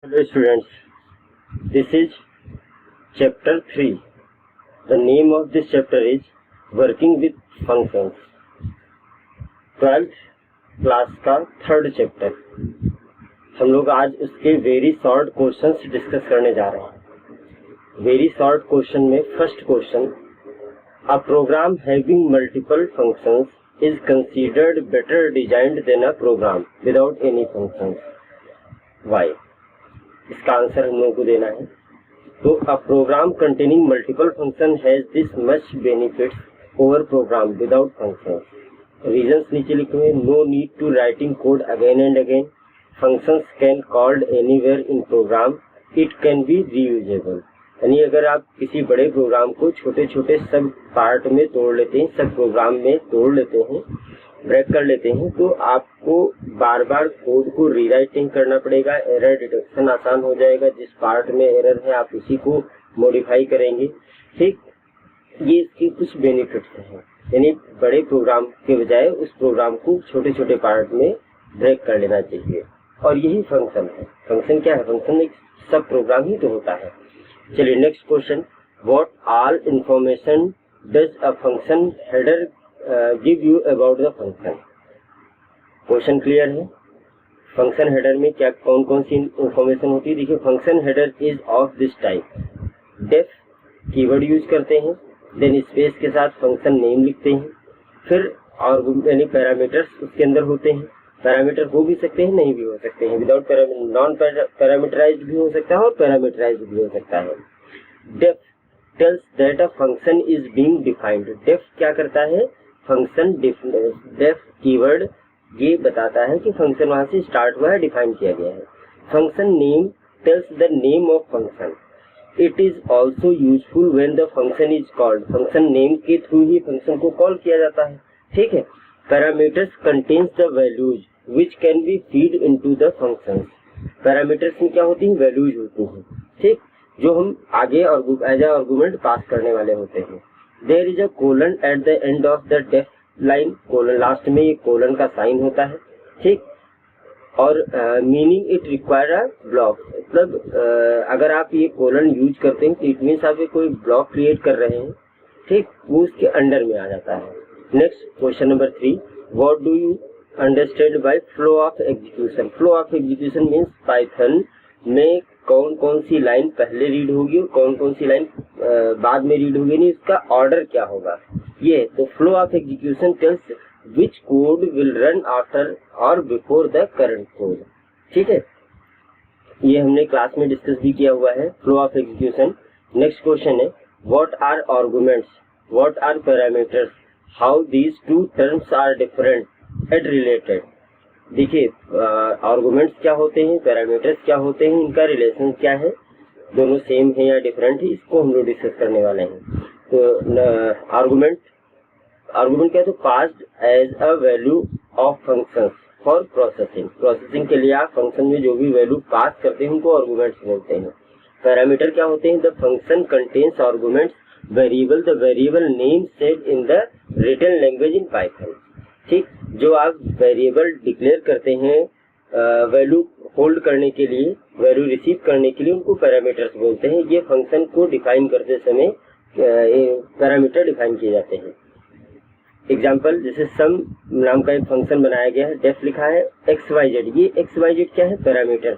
Hello students, this is chapter 3. The name of this chapter is Working with Functions. 12th class का third chapter. हम लोग आज उसके very short questions discuss करने जा रहे हैं। वेरी शॉर्ट क्वेश्चन में first question, a program having multiple functions is considered better designed than a program without any functions. Why? इसका आंसर हम लोगों को देना है। तो a program containing multiple function has this much benefits over program without functions. Reasons नीचे लिखे हुए, no need to writing code again and again, functions can called anywhere in program, it can be reusable. यानी अगर आप किसी बड़े programme को छोटे छोटे सब पार्ट में तोड़ लेते हैं, सब प्रोग्राम में तोड़ लेते हैं, ब्रेक कर लेते हैं, तो आपको बार बार कोड को रीराइट नहीं करना पड़ेगा। एरर डिटेक्शन आसान हो जाएगा। जिस पार्ट में एरर है आप उसी को मॉडिफाई करेंगे। ठीक, ये इसके कुछ बेनिफिट्स हैं। यानी बड़े प्रोग्राम के बजाय उस प्रोग्राम को छोटे छोटे पार्ट में ब्रेक कर लेना चाहिए। और यही फंक्शन है। फंक्शन क्या है? फंक्शन एक सब प्रोग्राम ही तो होता है। चलिए next question, what all information does a function header give you about the function. Question clear है? फंक्शन हेडर में क्या कौन कौन सी इंफॉर्मेशन होती है? देखिए, function header is of this type. Def keyword use करते हैं, देन स्पेस के साथ फंक्शन नेम लिखते हैं, फिर और यानी पैरामीटर्स उसके अंदर होते हैं। पैरामीटर हो भी सकते हैं, नहीं भी हो सकते हैं। विदाउट नॉन पैरामीटराइज्ड भी हो सकता है और पैरामीटराइज्ड भी हो सकता है। Def tells that a function is being defined. Def क्या करता है? फंक्शन डेफ कीवर्ड ये बताता है कि फंक्शन वहां से स्टार्ट हुआ है, डिफाइन किया गया है। Function name tells the name of function. It is also useful when the function is called. Function name के थ्रू ही फंक्शन को कॉल किया जाता है। ठीक है। Parameters contains the values which can be feed into the functions. Parameters में क्या होती है? वैल्यूज होती हैं। ठीक, जो हम आगे और एज अ आर्गुमेंट पास करने वाले होते हैं। There is a colon at the end of the def line. Colon last में ये कोलन का साइन होता है। ठीक, और meaning it require a block. मतलब अगर आप ये कोलन यूज करते हैं तो इट मीन्स आप कोई ब्लॉक क्रिएट कर रहे हैं। ठीक, वो उसके अंडर में आ जाता है। Next question number 3, what do you understand by flow of execution. Flow of execution means Python में कौन कौन सी लाइन पहले रीड होगी और कौन कौन सी लाइन बाद में रीड होगी, नहीं उसका ऑर्डर क्या होगा ये। तो flow of execution tells which code will run after और बिफोर द करंट कोड। ठीक है, ये हमने क्लास में डिस्कस भी किया हुआ है, flow of execution. Next question है, what are arguments, what are parameters, how these two terms are different and related. देखिए, आर्गुमेंट्स क्या होते हैं, पैरामीटर्स क्या होते हैं, इनका रिलेशन क्या है, दोनों सेम है या डिफरेंट है, इसको हम लोग डिस्कस करने वाले हैं। तो आर्गुमेंट क्या है? तो passed as a value of functions for processing. Processing के लिए आप फंक्शन में जो भी वैल्यू पास करते हैं उनको आर्गुमेंट्स बोलते हैं। पैरामीटर क्या होते हैं? The function contains arguments variable, the variable name set in the written language in Python. ठीक, जो आप वेरिएबल डिक्लेयर करते हैं वैल्यू होल्ड करने के लिए, वैल्यू रिसीव करने के लिए, उनको पैरामीटर्स बोलते हैं। ये फंक्शन को डिफाइन करते समय पैरामीटर डिफाइन किए जाते हैं। एग्जाम्पल, जैसे सम नाम का एक फंक्शन बनाया गया है, डेफ लिखा है एक्स वाई जेड। ये एक्स वाई जेड क्या है? पैरामीटर।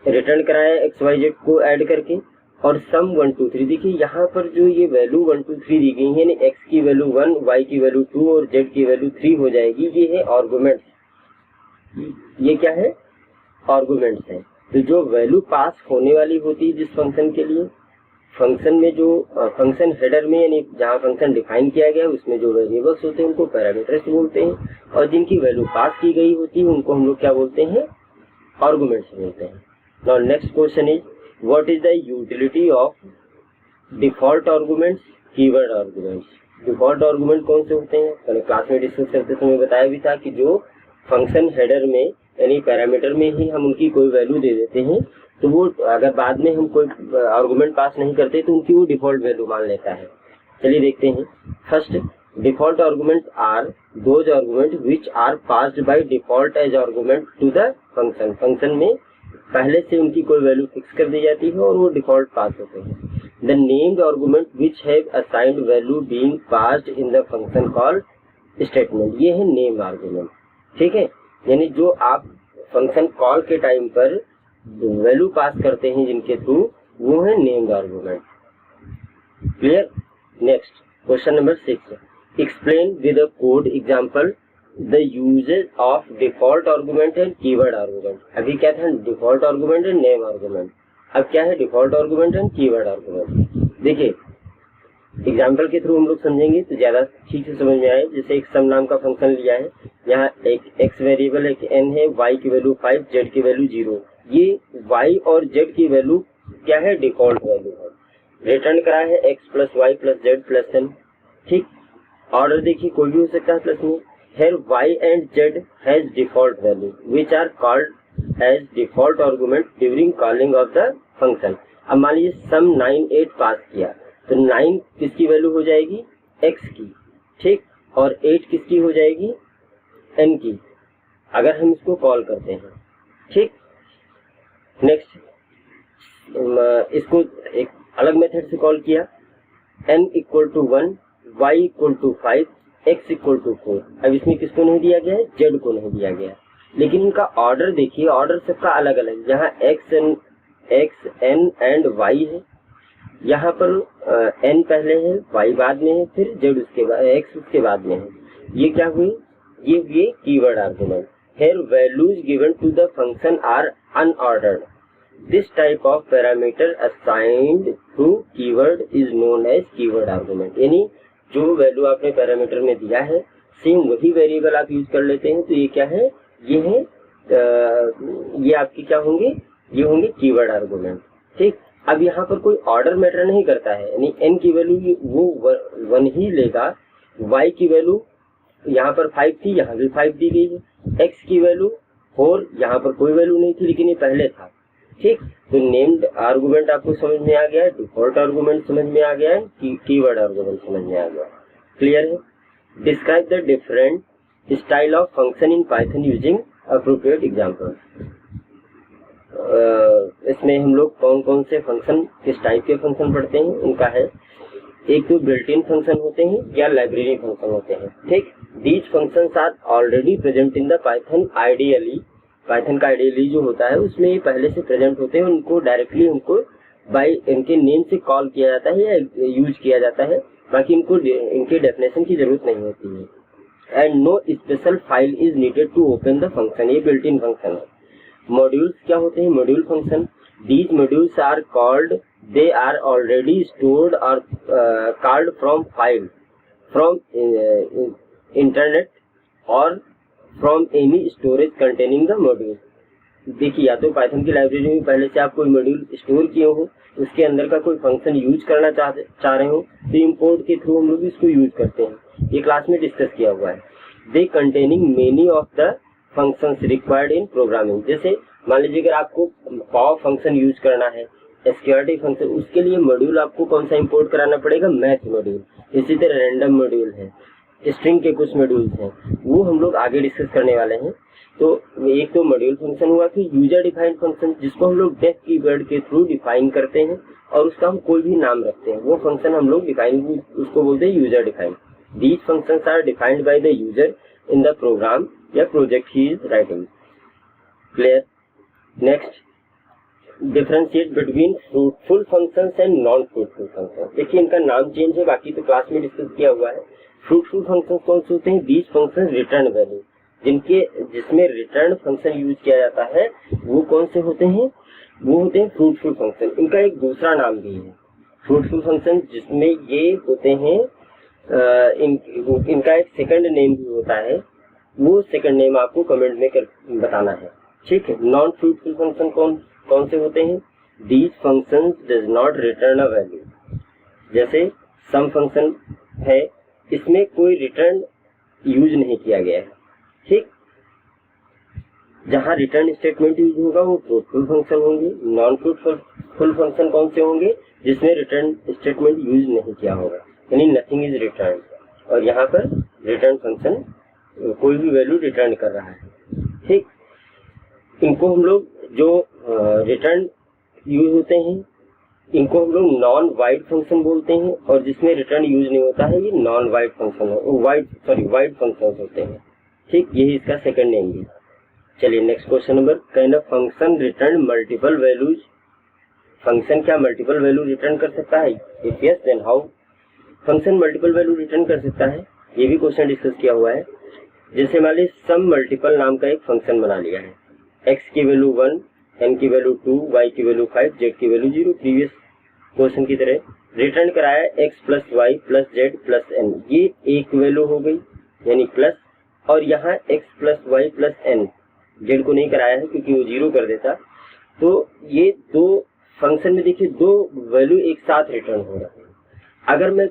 रिटर्न कराया एक्स वाई जेड को ऐड करके, और सम 1 2 3। देखिए यहाँ पर जो ये वैल्यू 1 2 3 दी गई है, एक्स की वैल्यू 1, वाई की वैल्यू 2 और जेड की वैल्यू 3 हो जाएगी। ये है आर्गुमेंट्स। ये क्या है? आर्गुमेंट्स है। तो जो वैल्यू पास होने वाली होती है जिस फंक्शन के लिए, फंक्शन में जो फंक्शन हेडर में यानी जहाँ फंक्शन डिफाइन किया गया है उसमें जो वेरिएबल्स होते हैं उनको पैरामीटर्स बोलते हैं, और जिनकी वैल्यू पास की गई होती है उनको हम लोग क्या बोलते हैं? आर्गुमेंट्स बोलते हैं। Now next question is, what is the utility of default arguments, keyword arguments. Default argument कौन से होते हैं? मैंने क्लास में डिस्कस करते समय बताया भी था कि जो फंक्शन हेडर में यानी पैरामीटर में ही हम उनकी कोई वैल्यू दे देते हैं, तो वो अगर बाद में हम कोई आर्गुमेंट पास नहीं करते तो उनकी वो डिफॉल्ट वैल्यू मान लेता है। चलिए देखते हैं। First, default argument are those argument which are passed by default as argument to the function. Function में पहले से उनकी कोई वैल्यू फिक्स कर दी जाती है और वो डिफॉल्ट पास होते हैं। The named argument which have assigned value being passed in the function call statement, ये है नेम आर्गुमेंट। ठीक है, यानी जो आप फंक्शन कॉल के टाइम पर वैल्यू पास करते हैं जिनके थ्रू, वो है named argument. Clear. Next question number 6, explain with a code example the usage of default argument and keyword argument. अभी क्या था, default argument and name argument, अब क्या है default argument and keyword argument. देखिए एग्जाम्पल के थ्रू हम लोग समझेंगे तो ज्यादा ठीक से समझ में आए। जैसे एक सम नाम का फंक्शन लिया है, यहाँ एक एक्स वेरिएबल एक एन है, वाई की वैल्यू 5, जेड की वैल्यू 0। ये वाई और जेड की वैल्यू क्या है, डिफॉल्ट वैल्यू है। रिटर्न करा है x plus y plus z plus n. ठीक, ऑर्डर देखिए कोई भी हो सकता है प्लस में। Here y and z has default value which are called as default argument during calling of the function। अब मान लीजिए सम 9 8 पास किया तो 9 किसकी वैल्यू हो जाएगी, x की। ठीक, और 8 किसकी हो जाएगी, n की, अगर हम इसको कॉल करते हैं। ठीक, नेक्स्ट इसको एक अलग मेथड से कॉल किया, n equal to 1, y equal to 5, x equal to 4। अब इसमें किसको नहीं दिया गया है, z को नहीं दिया गया, लेकिन इनका ऑर्डर देखिए, ऑर्डर सबका अलग अलग। यहाँ x n एंड y है, यहाँ पर n पहले है, y बाद में है, फिर z उसके बाद, x उसके बाद में है। ये क्या हुई, ये हुए keyword argument. Here values given to the function are unordered. This type of parameter assigned to keyword is known as keyword argument। यानी जो वैल्यू आपने पैरामीटर में दिया है सेम वही वेरिएबल आप यूज कर लेते हैं, तो ये क्या है, ये है ये आपकी क्या होंगे, ये होंगे कीवर्ड आर्गुमेंट। ठीक, अब यहाँ पर कोई ऑर्डर मैटर नहीं करता है, यानी n की वैल्यू वो 1 ही लेगा, y की वैल्यू यहाँ पर 5 थी, यहाँ भी 5 दी गई है, x की वैल्यू 4, यहाँ पर कोई वैल्यू नहीं थी लेकिन ये पहले था। ठीक, तो नेम्ड आर्गुमेंट आपको समझ में आ गया, डिफॉल्ट आर्गुमेंट समझ में आ गया, कीवर्ड आर्गुमेंट समझ में आ गया। क्लियर है। Describe the different style of function in Python using appropriate example. इसमें हम लोग कौन कौन से फंक्शन, किस टाइप के फंक्शन पढ़ते हैं उनका है। एक तो बिल्ट इन फंक्शन होते हैं या लाइब्रेरी फंक्शन होते हैं। ठीक, these functions are already present in the Python ideally. Python का आइडियली जो होता है उसमें ये पहले से प्रेजेंट होते हैं, उनको डायरेक्टली हमको बाय इनके नेम से कॉल किया जाता है या यूज किया जाता है, बाकी इनको इनके डेफिनेशन की जरूरत नहीं होती है। And no special file is needed to open the function, ये बिल्ट इन फंक्शन है। मॉड्यूल्स क्या होते हैं, module function. These modules are called, they are already stored और called from file, from internet और from any storage containing the module. देखिए या तो पाइथन की लाइब्रेरी में पहले से आप कोई मॉड्यूल स्टोर किए हो, उसके अंदर का कोई फंक्शन यूज करना चाह रहे हो तो इंपोर्ट के थ्रू हम लोग इसको यूज करते हैं। ये क्लास में डिस्कस किया हुआ है। They containing many of the functions required in programming. जैसे मान लीजिए अगर आपको पॉव फंक्शन यूज करना है, सिक्योरिटी फंक्शन, उसके लिए मॉड्यूल आपको कौन सा इंपोर्ट कराना पड़ेगा, मैथ मॉड्यूल। इसी तरह रैंडम मॉड्यूल है, स्ट्रिंग के कुछ मॉड्यूल्स हैं, वो हम लोग आगे डिस्कस करने वाले हैं। तो एक तो मॉड्यूल फंक्शन हुआ, फिर यूजर डिफाइंड फंक्शन जिसको हम लोग डेफ कीवर्ड के थ्रू डिफाइन करते हैं और उसका हम कोई भी नाम रखते हैं, वो फंक्शन हम लोग डिफाइन, उसको बोलते हैं user defined. These functions are defined by the user in the program या project he is writing. Clear. Next, differentiate between fruitful functions and non fruitful functions. देखिए इनका नाम चेंज है, बाकी तो क्लास में डिस्कस किया हुआ है। फ्रूटफुल फंक्शंस कौन से होते हैं, दीज फंक्शंस रिटर्न वैल्यू, जिसमें रिटर्न फंक्शन यूज किया जाता है वो कौन से होते हैं, वो होते हैं फ्रूटफुल फंक्शन। इनका एक दूसरा नाम भी है फ्रूटफुल फंक्शन, जिसमें ये होते हैं इनका एक सेकंड नेम भी होता है, वो सेकंड नेम आपको कमेंट में बताना है। ठीक है। नॉन फ्रूटफुल फंक्शन कौन से होते हैं, these functions does not return a value. जैसे सम फंक्शन है, इसमें कोई रिटर्न यूज नहीं किया गया है। ठीक, जहां रिटर्न स्टेटमेंट यूज होगा वो फ्रूटफुल फंक्शन होंगे। नॉन फ्रूटफुल फंक्शन कौन से होंगे, जिसमें रिटर्न स्टेटमेंट यूज नहीं किया होगा, यानी नथिंग इज रिटर्न। और यहाँ पर रिटर्न फंक्शन कोई भी वैल्यू रिटर्न कर रहा है। ठीक, इनको हम लोग जो रिटर्न यूज होते हैं इनको हम लोग नॉन वाइड फंक्शन बोलते हैं, और जिसमें रिटर्न यूज नहीं होता है ये non wide function wide function होते हैं। ठीक, यही इसका सेकंड नेम भी। चलिए next question number, can a function return multiple values? Function क्या मल्टीपल वैल्यू रिटर्न कर सकता है? If yes then how? Function multiple value return कर सकता है, ये भी क्वेश्चन डिस्कस किया हुआ है। जैसे मान लीजिए सम मल्टीपल नाम का एक फंक्शन बना लिया है, x की वैल्यू 1, n की वैल्यू 2, y की वैल्यू 5, z की वैल्यू 0, प्रीवियस क्वेश्चन की तरह रिटर्न कराया x plus y plus z plus n, ये एक वैल्यू हो गई यानी प्लस, और यहाँ x plus y plus n, z को नहीं कराया है क्योंकि वो 0 कर देता। तो ये दो फंक्शन में देखिए दो वैल्यू एक साथ रिटर्न हो रहा है। अगर मैं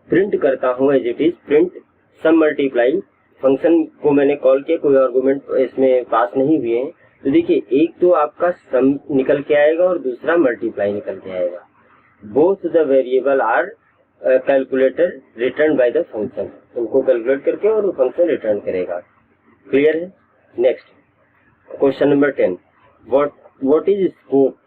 प्रिंट करता हूँ as it is print sum multiply, function को मैंने कॉल किया, कोई आर्गुमेंट इसमें पास नहीं हुए हैं, तो देखिए एक तो आपका सम निकल के आएगा और दूसरा मल्टीप्लाई निकल के आएगा। Both the variable are calculator return by the function, उनको कैलकुलेट करके और वो फंक्शन रिटर्न करेगा। क्लियर है? Next question number 10, what is scope?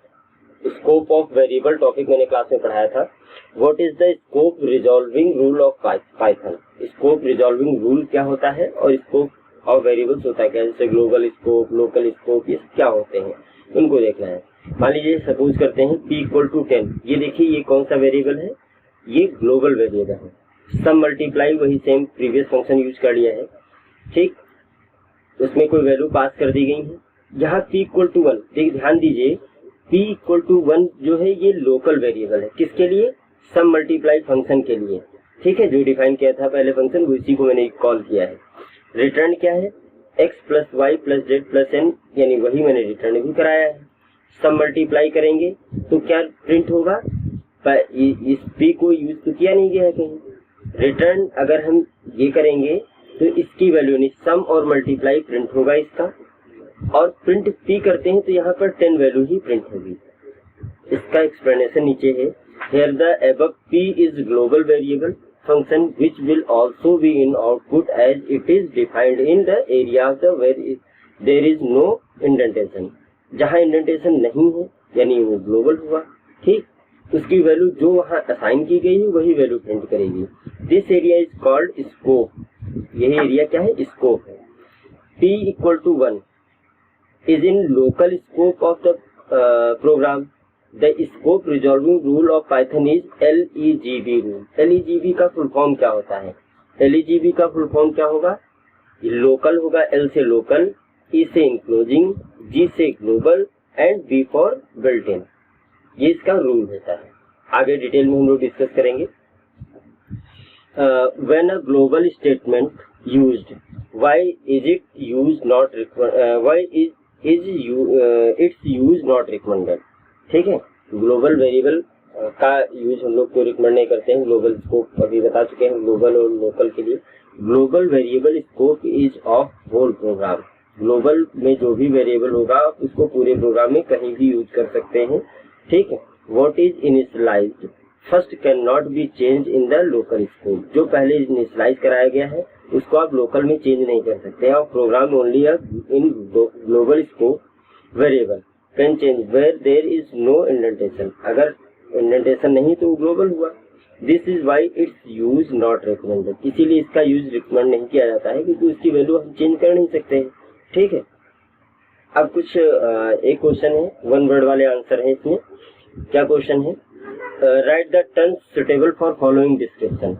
Scope of variable topic मैंने क्लास में पढ़ाया था। What is the scope resolving rule of Python? Scope resolving rule क्या होता है और स्कोप ऑफ वेरिएबल्स होता है क्या? जैसे ग्लोबल स्कोप, लोकल स्कोप, ये क्या होते हैं उनको देखना है। मान लीजिए सपोज करते हैं p इक्वल टू 10, ये देखिए ये कौन सा वेरिएबल है? ये ग्लोबल वेरिएबल है। सम मल्टीप्लाई वही सेम प्रीवियस फंक्शन यूज कर लिया है। ठीक, उसमें कोई वैल्यू पास कर दी गई है। यहाँ p इक्वल टू 1, देखिए ध्यान दीजिए p इक्वल टू 1 जो है ये लोकल वेरिएबल है। किसके लिए? सम मल्टीप्लाई फंक्शन के लिए। ठीक है, जो डिफाइन किया था पहले फंक्शन उसी को मैंने कॉल किया है। रिटर्न क्या है? x plus y plus z plus n, यानी वही मैंने रिटर्न भी कराया है। सम मल्टीप्लाई करेंगे तो क्या प्रिंट होगा? इस p को यूज तो किया नहीं गया है कहीं। रिटर्न अगर हम ये करेंगे तो इसकी वैल्यू नहीं, सम और मल्टीप्लाई प्रिंट होगा इसका, और प्रिंट p करते हैं तो यहाँ पर 10 वैल्यू ही प्रिंट होगी। इसका एक्सप्लेनेशन नीचे है। Here the above p is global variable function which will also be in output as it is defined in the area of the where there is no indentation। जहाँ indentation नहीं है यानी वो global हुआ। ठीक, उसकी वैल्यू जो वहाँ असाइन की गई है वही वैल्यू प्रिंट करेगी। This area is called scope. यही एरिया क्या है? स्कोप है। p equal to 1 is in local scope of the program। The scope resolving rule of Python is LEGB rule। LEGB का फुल फॉर्म क्या होता है? LEGB का फुल फॉर्म क्या होगा? लोकल होगा, L से लोकल, E से इंक्लोजिंग, G से global and B for built in. ये इसका रूल होता है। आगे डिटेल में हम लोग डिस्कस करेंगे। When a global statement used, why is it used not why is its use not recommended? ठीक है, ग्लोबल वेरिएबल का यूज हम लोग को रिकमेंड नहीं करते हैं। ग्लोबल स्कोप अभी बता चुके हैं, ग्लोबल और लोकल के लिए। Global variable scope is of whole program. Global में जो भी वेरिएबल होगा उसको पूरे प्रोग्राम में कहीं भी यूज कर सकते हैं। ठीक है, what is initialised first can not be change in the local scope. जो पहले इनिशियलाइज कराया गया है उसको आप लोकल में चेंज नहीं कर सकते हैं, और program only in global scope variable can change where there is no indentation. अगर इंडेंटेशन नहीं तो ग्लोबल हुआ। This is why its use not recommended. इसीलिए इसका यूज रिकमेंड नहीं किया जाता है क्योंकि उसकी वैल्यू हम चेंज कर नहीं सकते हैं। ठीक है, अब कुछ एक क्वेश्चन है, वन वर्ड वाले आंसर है इसमें। क्या क्वेश्चन है? Right the terms suitable for following description.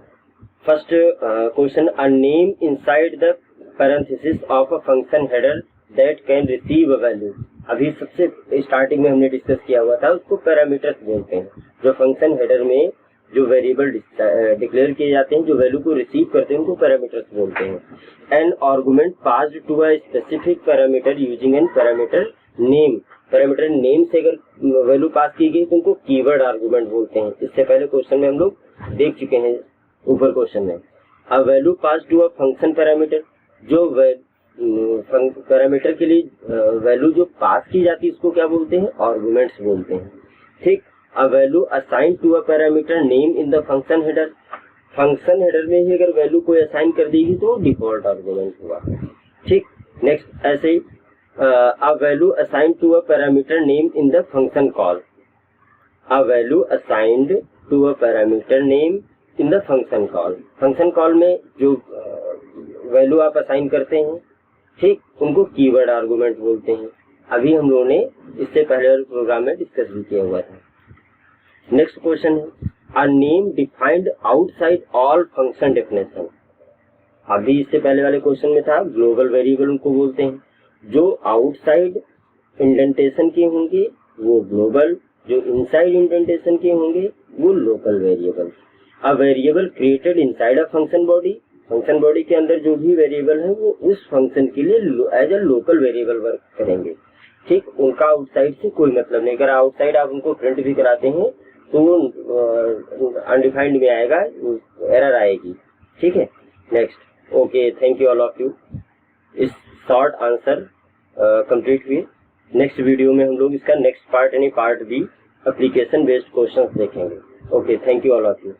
First question, a name inside the parenthesis of a function header that can receive a value. अभी सबसे स्टार्टिंग में हमने डिस्कस किया हुआ था, उसको पैरामीटर्स बोलते हैं। जो फंक्शन हेडर में जो वेरिएबल डिक्लेयर किए जाते हैं, जो वैल्यू को रिसीव करते हैं, उनको पैरामीटर्स बोलते हैं। An argument passed to a specific parameter using an parameter name. Parameter name से अगर वैल्यू पास की गई तो उनको कीवर्ड आर्गुमेंट बोलते हैं। इससे पहले क्वेश्चन में हम लोग देख चुके हैं, ऊपर क्वेश्चन में। A value pass to a function parameter, जो पैरामीटर के लिए वैल्यू जो पास की जाती है उसको क्या बोलते हैं? आर्गुमेंट्स बोलते हैं। ठीक, a value assign to a parameter name in the function header. Function header में ही अगर वैल्यू कोई असाइन कर देगी तो डिफॉल्ट आर्गुमेंट हुआ। ठीक, नेक्स्ट ऐसे ही a value assigned to a parameter name in the function call. A value assigned to a parameter name in the function call. function call में जो वैल्यू आप असाइन करते हैं, ठीक, उनको कीवर्ड आर्गुमेंट बोलते हैं. अभी हम लोगों ने इससे पहले वाले प्रोग्राम में डिस्कस भी किया हुआ था. नेक्स्ट क्वेश्चन है, a name defined outside all function definition. अभी इससे पहले वाले क्वेश्चन में था ग्लोबल वेरिएबल उनको बोलते हैं. जो आउटसाइड इंडेंटेशन के होंगे वो ग्लोबल, जो इनसाइड इंडेंटेशन के होंगे वो local variable. A variable created inside a function body, function body के अंदर जो भी वेरिएबल है वो उस फंक्शन के लिए as a local variable work करेंगे. ठीक, उनका आउटसाइड से कोई मतलब नहीं. अगर आउटसाइड आप उनको प्रिंट भी कराते हैं तो वो अनडिफाइंड में आएगा, एरर आएगी. ठीक है. Next. Okay, thank you all of you. इस शॉर्ट आंसर कंप्लीट हुए. नेक्स्ट वीडियो में हम लोग इसका नेक्स्ट पार्ट यानी part B application based questions देखेंगे. Okay, thank you all of you.